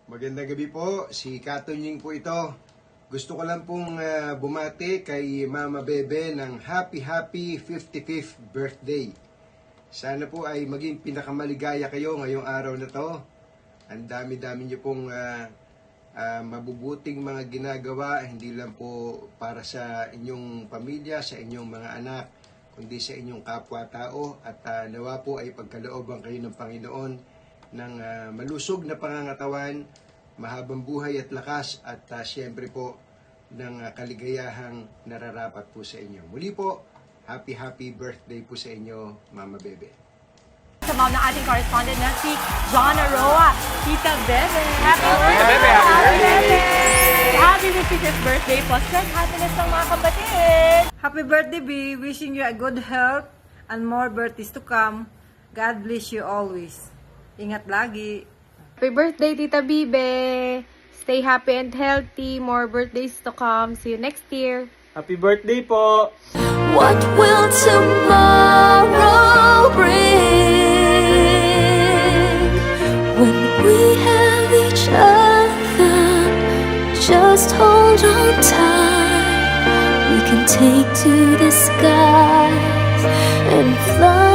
Magandang gabi po, si Katunying po ito. Gusto ko lang pong bumati kay Mama Bebe ng happy 55th birthday. Sana po ay maging pinakamaligaya kayo ngayong araw na to. Ang dami-dami niyo pong mabubuting mga ginagawa, hindi lang po para sa inyong pamilya, sa inyong mga anak, kundi sa inyong kapwa-tao. At nawa po ay pagkalooban kayo ng Panginoon ng malusog na pangangatawan, mahabang buhay at lakas, at siyempre po ng kaligayahang nararapat po sa inyo. Muli po, happy birthday po sa inyo, Mama Bebe. Sa mom ng ating correspondent na si John Aroa, Tita Bebe. Happy birthday! Happy birthday! Happy 55th birthday po. Stress happiness ng mga kapatid. Happy birthday, B. Wishing you a good health and more birthdays to come. God bless you always. Ingat lagi. Happy birthday, Tita Bibe! Stay happy and healthy. More birthdays to come. See you next year. Happy birthday po! What will tomorrow bring? When we have each other, just hold on tight. We can take to the skies and fly.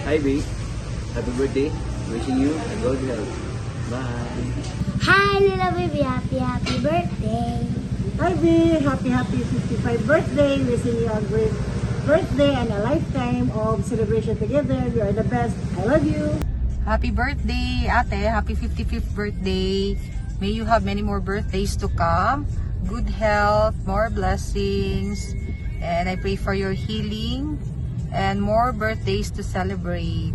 Hi, B. Happy birthday. Wishing you a good health. Bye. Hi, little baby. Happy birthday. Hi, B. Happy 55th birthday. Wishing you a great birthday and a lifetime of celebration together. You are the best. I love you. Happy birthday, ate. Happy 55th birthday. May you have many more birthdays to come. Good health, more blessings. And I pray for your healing and more birthdays to celebrate.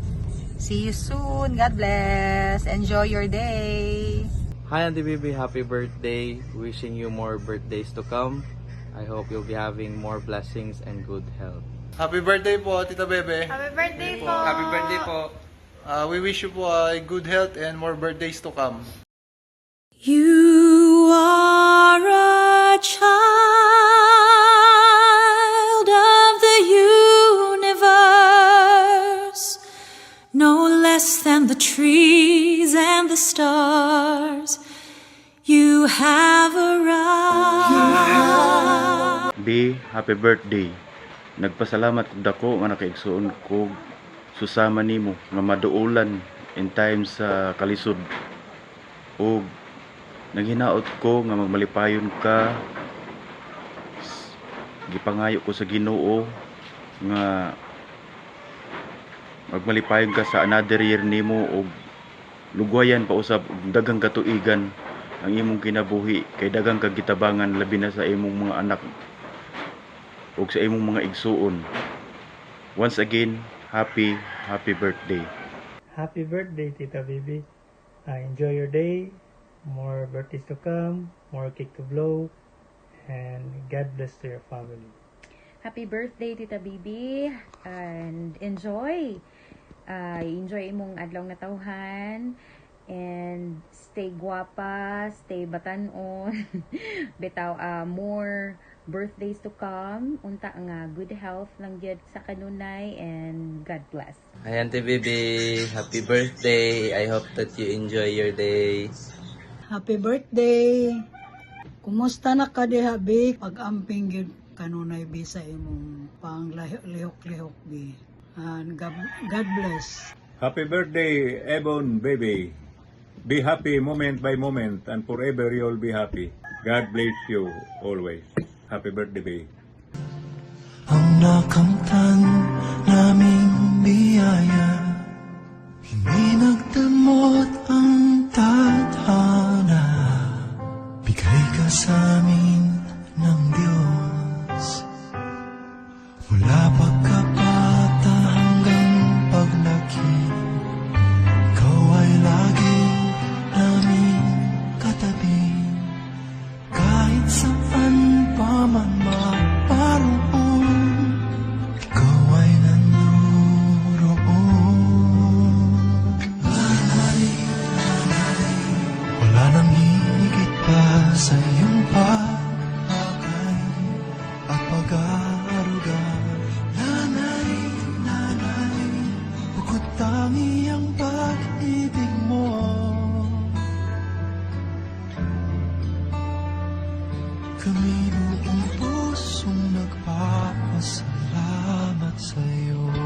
See you soon. God bless. Enjoy your day. Hi, Auntie Bibi. Happy birthday. Wishing you more birthdays to come. I hope you'll be having more blessings and good health. Happy birthday po, Tita Bebe. Happy birthday po! Happy birthday po. We wish you po good health and more birthdays to come. You are a child of the universe, no less than the trees and the stars. You have arrived. B, happy birthday. Nagpasalamat kog dako nga nakaigsuon ko susama nimo nga maduulan in times sa kalisod. O naghinaot ko nga magmalipayon ka. Gipangayo ko sa Ginoo nga magmalipayon ka sa another year nimo og lugwayan pa usab og daghang katuigan ang imong kinabuhi kay daghang kagitabangan labi na sa imong mga anak ug sa imong mga igsuon. Once again, happy birthday. Happy birthday, Tita Bibi. Enjoy your day. More birthdays to come. More cake to blow. And God bless to your family. Happy birthday, Tita Bibi. And enjoy. Enjoy imong adlaw nga tawhan. And stay guwapa, stay batanon. Bitaw more birthdays to come. Unta nga good health lang gyud sa kanunay, and God bless. Hi, Auntie Bibi. Happy birthday. I hope that you enjoy your day. Happy birthday. Kumusta na ka diha, B? Pag-amping yun kanunay, B, sa imong pang lihok-lihok, B. And God bless. Happy birthday, Ebon baby. Be happy moment by moment and forever you'll be happy. God bless you always. Happy birthday, baby. Ang nakamtan naming biyaya, hindi nagdamot ang tadhana. Bigay ka sa amin ng Diyos, mula pagkabata hanggang paglaki. Ikaw ay lagi namin katabi, kahit saan pa man maparoon. Ikaw ay nanoroon. Ay sa iyong pagpakay at pag-aaruga. Nanay, nanay, bukod tangi ang pag-ibig mo. Kami buong pusong nagpapasalamat sa'yo.